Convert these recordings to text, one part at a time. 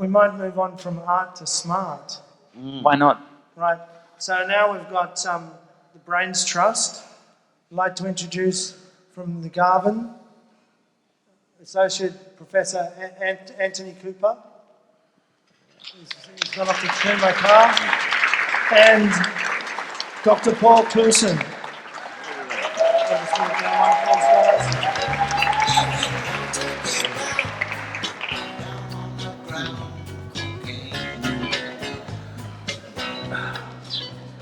We might move on from art to smart. Why not? Right. So now we've got the Brains Trust. I'd like to introduce from the Garvan, Associate Professor Antony Cooper. He's gone off to clean my car. And Dr. Paul Clouston.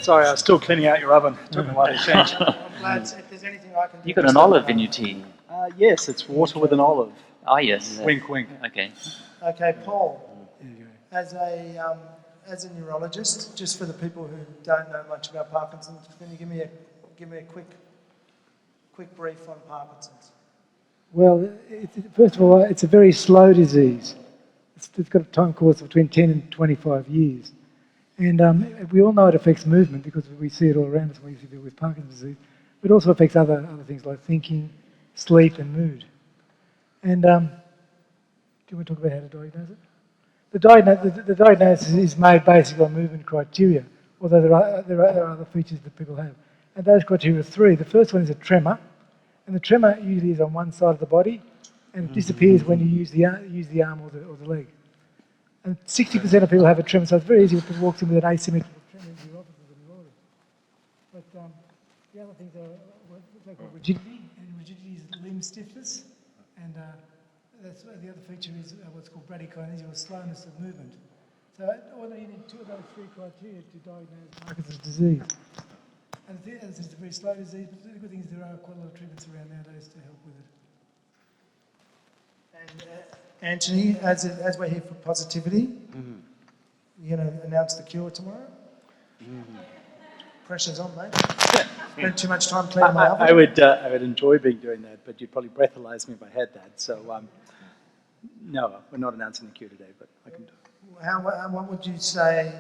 Sorry, I was still cleaning out your oven. It took me a while to change. I'm glad if there's anything I can do. You got an olive in your tea. Yes, it's water with an olive. Oh, yes. Wink, wink. Okay. Okay, Paul. As a neurologist, just for the people who don't know much about Parkinson's, can you give me a quick brief on Parkinson's? Well, first of all, it's a very slow disease. It's got a time course of between 10 and 25 years. And we all know it affects movement because we see it all around us when we see people with Parkinson's disease. But it also affects other things like thinking, sleep, and mood. And do you want to talk about how to diagnose it? The diagnosis is made basically on movement criteria, although there are other features that people have. And those criteria are three. The first one is a tremor, and the tremor usually is on one side of the body, and it disappears when you use the arm or the leg. And 60% of people have a tremor, so it's very easy if people walk in with an asymmetrical tremor into your office as a neurologist. But the other things are what they call rigidity, and rigidity is limb stiffness, and that's the other feature is what's called bradykinesia, or slowness of movement. So you need two of those three criteria to diagnose Parkinson's disease. And it's a very slow disease, but the good thing is there are quite a lot of treatments around nowadays to help with it. And Antony, as we're here for positivity, you're going to announce the cure tomorrow? Pressure's on, mate. Spent too much time cleaning my oven. I would enjoy doing that, but you'd probably breathalyze me if I had that. So, no, we're not announcing the cure today, but I can do it. What would you say,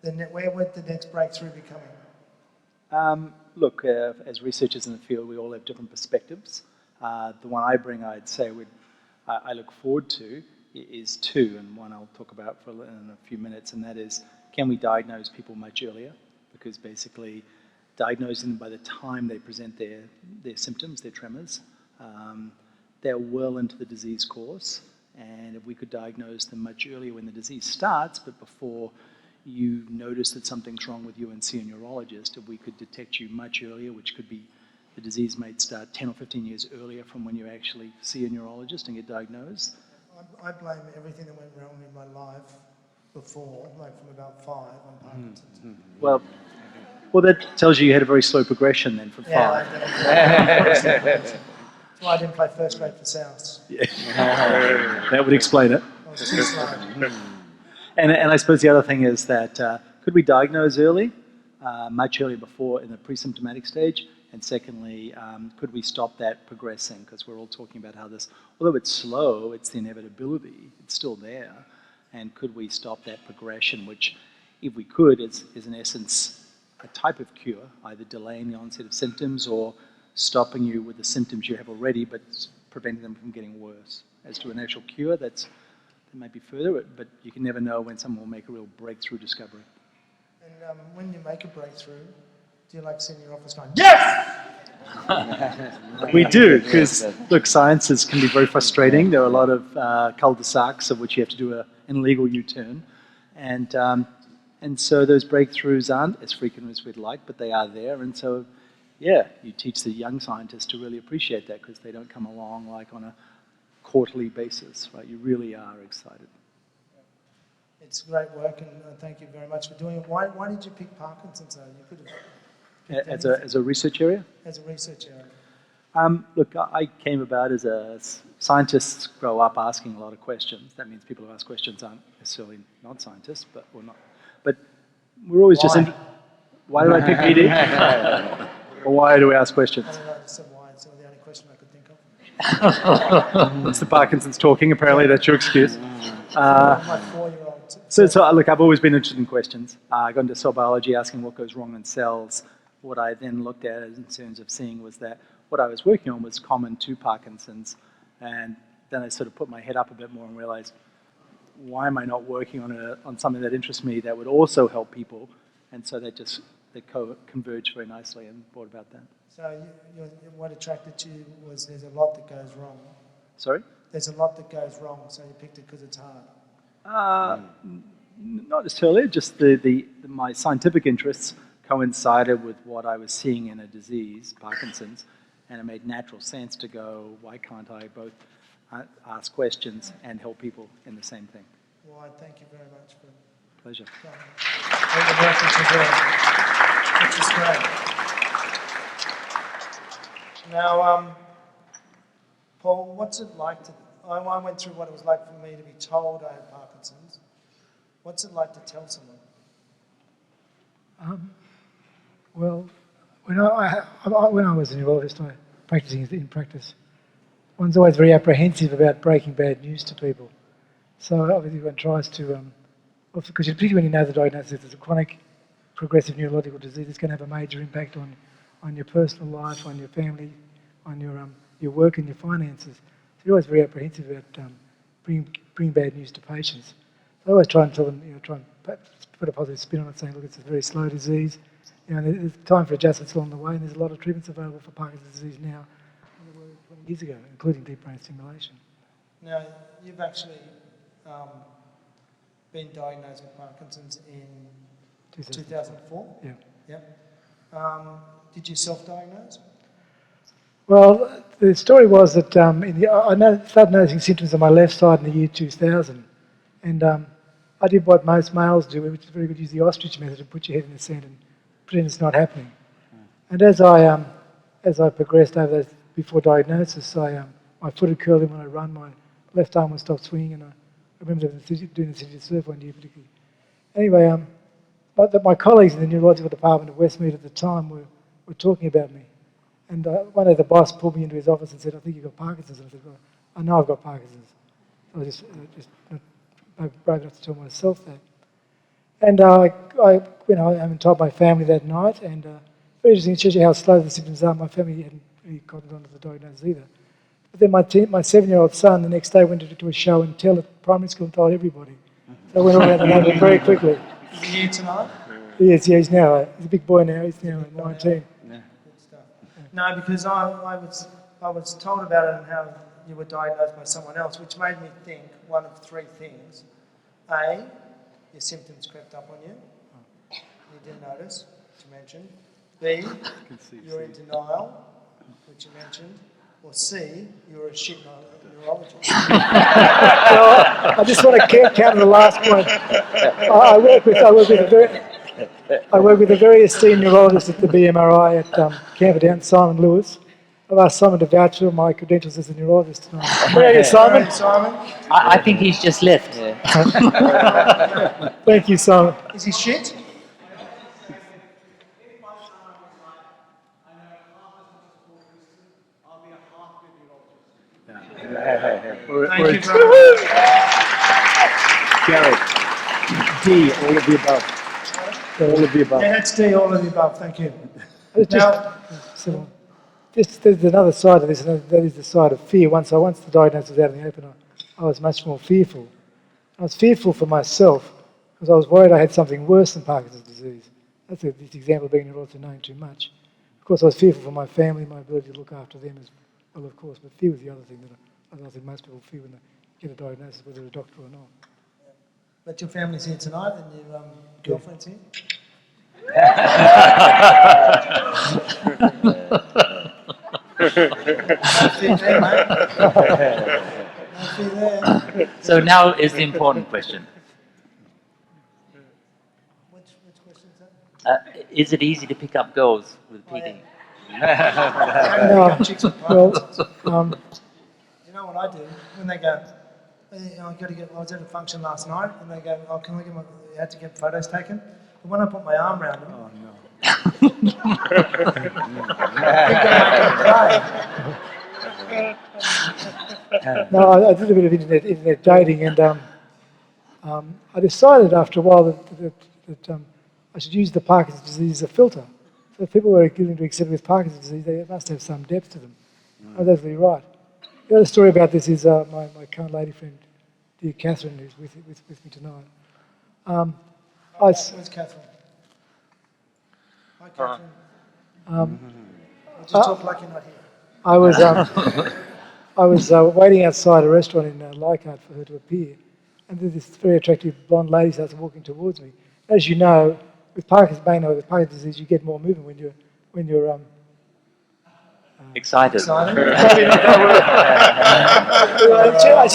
where would the next breakthrough be coming? Look, as researchers in the field, we all have different perspectives. The one I bring, I'd say, I look forward to is two, and one I'll talk about in a few minutes, and that is, can we diagnose people much earlier? Because basically, diagnosing them by the time they present their symptoms, their tremors, they're well into the disease course, and if we could diagnose them much earlier when the disease starts, but before you notice that something's wrong with you and see a neurologist, if we could detect you much earlier, which could be the disease might start 10 or 15 years earlier from when you actually see a neurologist and get diagnosed. I blame everything that went wrong in my life before, like from about 5 on Parkinson's. Well, that tells you had a very slow progression then from 5. That's why I didn't play first grade for Souths. Yeah. That would explain it. I was too slow. And I suppose the other thing is that could we diagnose early, much earlier before in the pre-symptomatic stage? And secondly, could we stop that progressing? Because we're all talking about how this, although it's slow, it's the inevitability, it's still there. And could we stop that progression, which, if we could, is in essence a type of cure, either delaying the onset of symptoms or stopping you with the symptoms you have already, but preventing them from getting worse. As to an actual cure, that might be further, but you can never know when someone will make a real breakthrough discovery. And when you make a breakthrough, do you like sitting in your office going, yes? We do, because look, sciences can be very frustrating. There are a lot of cul-de-sacs of which you have to do an illegal U-turn, and so those breakthroughs aren't as frequent as we'd like, but they are there. And so, yeah, you teach the young scientists to really appreciate that because they don't come along like on a quarterly basis, right? You really are excited. It's great work, and thank you very much for doing it. Why did you pick Parkinson's? You could have as a research area? As a research area. Look, I came about as scientists grow up asking a lot of questions. That means people who ask questions aren't necessarily not scientists, but we're always just why did I pick PD? Or why do we ask questions? I don't know, I just said why. It's the only question I could think of. It's the Parkinsons talking, apparently, that's your excuse. My 4-year-old. So look, I've always been interested in questions. I got into cell biology, asking what goes wrong in cells. What I then looked at in terms of seeing was that what I was working on was common to Parkinson's, and then I sort of put my head up a bit more and realized why am I not working on something that interests me that would also help people? And so they converge very nicely and brought about that. So what attracted you was there's a lot that goes wrong. Sorry? There's a lot that goes wrong, so you picked it because it's hard. Not necessarily, just my scientific interests coincided with what I was seeing in a disease, Parkinson's, and it made natural sense to go, why can't I both ask questions and help people in the same thing? Well, I thank you very much for Pleasure. all the work that you're doing, which is great. Now, Paul, what's it like I went through what it was like for me to be told I had Parkinson's. What's it like to tell someone? Well, when I was a neurologist, practicing in practice, one's always very apprehensive about breaking bad news to people. So obviously one tries to, because particularly when you know the diagnosis, it's a chronic progressive neurological disease, it's going to have a major impact on your personal life, on your family, on your work and your finances. So you're always very apprehensive about bring bad news to patients. So I always try and tell them, try and put a positive spin on it, saying, look, it's a very slow disease. There's time for adjustments along the way, and there's a lot of treatments available for Parkinson's disease now than there were 20 years ago, including deep brain stimulation. Now, you've actually been diagnosed with Parkinson's in 2004? Yeah. Yep. Did you self-diagnose? Well, the story was that I started noticing symptoms on my left side in the year 2000, and I did what most males do, which is very good, use the ostrich method, to put your head in the sand and pretend it's not happening. And as I progressed over those before diagnosis, my foot had curled in when I run, my left arm would stop swinging, and I remember doing the city surf one year particularly. Anyway, my colleagues in the neurological department at Westmead at the time were talking about me. And one day the boss pulled me into his office and said, I think you've got Parkinson's. And I said, well, I know I've got Parkinson's. I was just not brave enough to tell myself that. And I went home and told my family that night, and very interesting, it shows you how slow the symptoms are. My family hadn't really gotten onto the diagnosis either. But then my 7-year-old son the next day went to a show and tell at primary school and told everybody. So I went around the neighbourhood very quickly. Is he here tonight? Yes, yeah, he's a big boy now. He's now 19. Good stuff. No, because I was told about it and how you were diagnosed by someone else, which made me think one of three things. A, your symptoms crept up on you. You didn't notice, which you mentioned. B, you're in denial, which you mentioned. Or C, you're a shit neurologist. I just want to counter the last point. I work with a very esteemed neurologist at the BMRI at Camperdown, Simon Lewis. I've asked Simon to vouch for my credentials as a neurologist tonight. Where are you, Simon? Simon? I think he's just left. Thank you, Simon. Is he shit? Thank you very much. Gary, D, all of the above. All of the above. Yeah, that's D, all of the above. Thank you. There's another side of this, and that is the side of fear. Once the diagnosis was out in the open, I was much more fearful. I was fearful for myself because I was worried I had something worse than Parkinson's disease. That's this example of being a neurologist knowing too much. Of course, I was fearful for my family, my ability to look after them as well, of course, but fear was the other thing that I think most people fear when they get a diagnosis, whether they're a doctor or not. But your family's here tonight and your girlfriend's here? No fear there, mate. No fear there. So now is the important question. Which question is that? Is it easy to pick up girls with PD? No. Chicks with Parkinson's. You know what I do? When they go, hey, I was at a function last night, and they go, oh, can I I had to get photos taken. But when I put my arm around them, Oh, no. I think I make them cry. No, I did a bit of internet dating, and I decided after a while that I should use the Parkinson's disease as a filter. So if people were willing to accept with Parkinson's disease, they must have some depth to them. I was absolutely right. The other story about this is my current lady friend, dear Catherine, who's with me tonight. Where's Catherine? Hi, Catherine. Just talk like you're not here. I was waiting outside a restaurant in Leichhardt for her to appear, and then this very attractive blonde lady starts walking towards me. As you know, with Parkinson's disease, you get more movement when you're Excited. She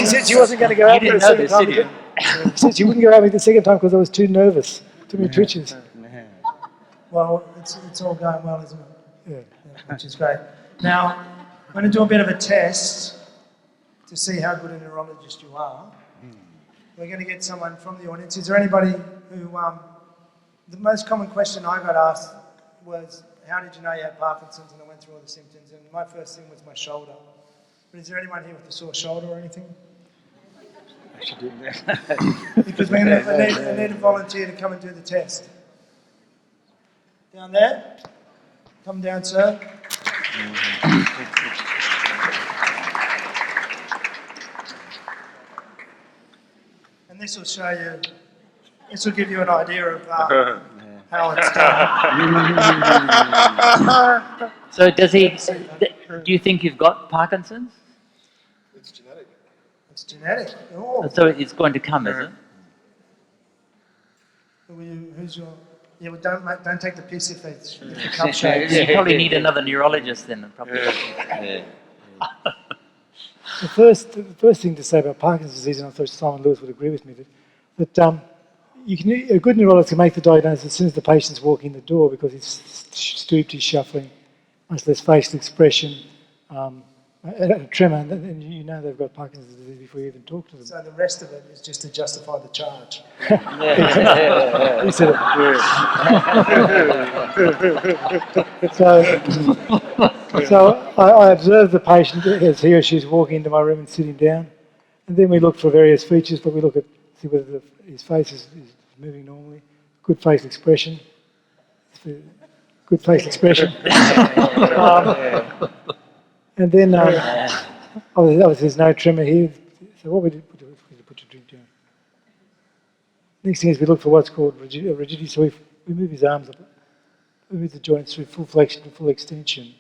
said she wasn't going to go out You with didn't the know second this, time. did you? She said she wouldn't go out with the second time because I was too nervous, too many twitches. Well, it's all going well, isn't it? Yeah. Which is great. Now, I'm going to do a bit of a test to see how good a neurologist you are. We're going to get someone from the audience. Is there anybody who... the most common question I got asked was, how did you know you had Parkinson's? And I went through all the symptoms, and my first thing was my shoulder. But is there anyone here with a sore shoulder or anything? I should do that. Because I need a volunteer to come and do the test. Down there? Come down, sir. And this will show you, this will give you an idea of how it's done. So does he? Do you think you've got Parkinson's? It's genetic. It's genetic. Oh. So it's going to come, is it? Who's your... Yeah, well, don't take the piss if they come shaped. You probably need another neurologist then. Probably. The first thing to say about Parkinson's disease, and I thought Simon Lewis would agree with me, that a good neurologist can make the diagnosis as soon as the patient's walking the door because he's stooped, he's shuffling, much less facial expression, a tremor, and you know they've got Parkinson's disease before you even talk to them. So the rest of it is just to justify the charge. He said it. So I observe the patient as he or she is walking into my room and sitting down, and then we look for various features, but we look at see whether his face is moving normally, good facial expression, and then obviously there's no tremor here. So what we do, we put your drink down. Next thing is we look for what's called rigidity. So we move his arms up, we move the joints through full flexion to full extension,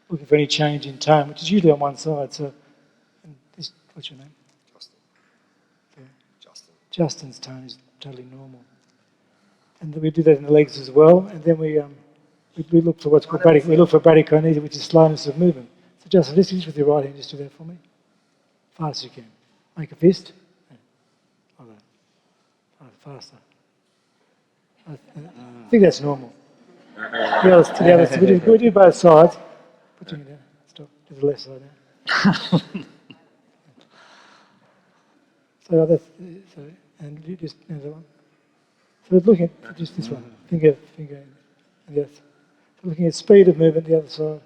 looking for any change in tone, which is usually on one side. So, what's your name? Justin's tone is totally normal. And then we do that in the legs as well. And then we look for what's called bradykinesia, which is slowness of movement. So Justin, just with your right hand, just do that for me. Fast as you can. Make a fist. Like that. Faster. I think that's normal. The other, we do both sides. Put your hand down. Stop. Do the left side now. And you just another one. So looking at just this one, finger, and yes. So looking at speed of movement, the other side.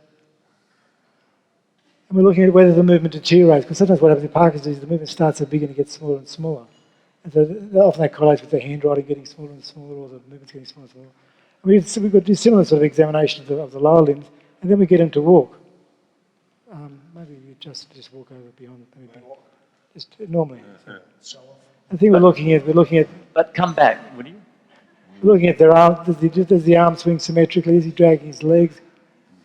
And we're looking at whether the movement deteriorates, because sometimes what happens in Parkinson's is the movement starts so big and it gets smaller and smaller. And so often that correlates with the handwriting getting smaller and smaller, or the movements getting smaller and smaller. And we've got to do similar sort of examination of the lower limbs, and then we get him to walk. Maybe you just walk over beyond, maybe just normally. So. I think we're looking at. But come back, would you? We're looking at their arm. Does the arm swing symmetrically? Is he dragging his legs?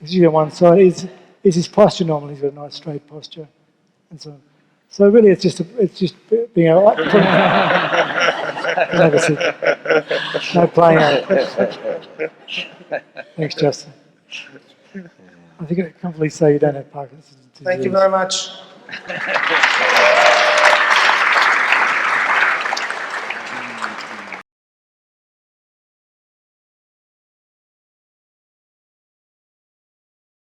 Is he on one side? Is his posture normal? He's got a nice straight posture, and so on. So really, it's just being able. No playing out. Thanks, Justin. I think I can comfortably say you don't have Parkinson's disease. Thank you very much.